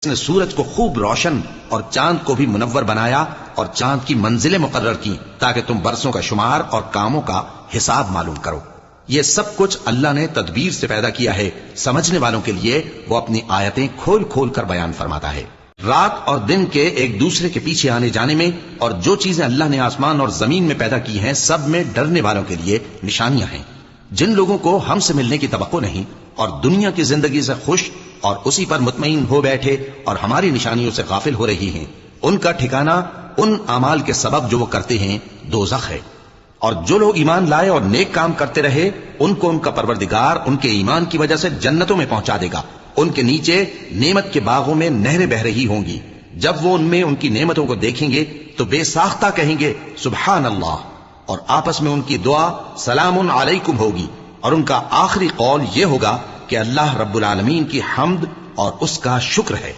اس نے سورج کو خوب روشن اور چاند کو بھی منور بنایا اور چاند کی منزلیں مقرر کی تاکہ تم برسوں کا شمار اور کاموں کا حساب معلوم کرو۔ یہ سب کچھ اللہ نے تدبیر سے پیدا کیا ہے، سمجھنے والوں کے لیے وہ اپنی آیتیں کھول کھول کر بیان فرماتا ہے۔ رات اور دن کے ایک دوسرے کے پیچھے آنے جانے میں اور جو چیزیں اللہ نے آسمان اور زمین میں پیدا کی ہیں سب میں ڈرنے والوں کے لیے نشانیاں ہیں۔ جن لوگوں کو ہم سے ملنے کی توقع نہیں اور دنیا کی زندگی سے خوش اور اسی پر مطمئن ہو بیٹھے اور ہماری نشانیوں سے غافل ہو رہی ہیں، ان کا ٹھکانہ ان اعمال کے سبب جو وہ کرتے ہیں دوزخ ہے۔ اور جو لوگ ایمان لائے اور نیک کام کرتے رہے ان کو ان کا پروردگار ان کے ایمان کی وجہ سے جنتوں میں پہنچا دے گا، ان کے نیچے نعمت کے باغوں میں نہریں بہ رہی ہوں گی۔ جب وہ ان میں ان کی نعمتوں کو دیکھیں گے تو بے ساختہ کہیں گے سبحان اللہ، اور آپس میں ان کی دعا سلام علیکم ہوگی، اور ان کا آخری قول یہ ہوگا کہ اللہ رب العالمین کی حمد اور اس کا شکر ہے۔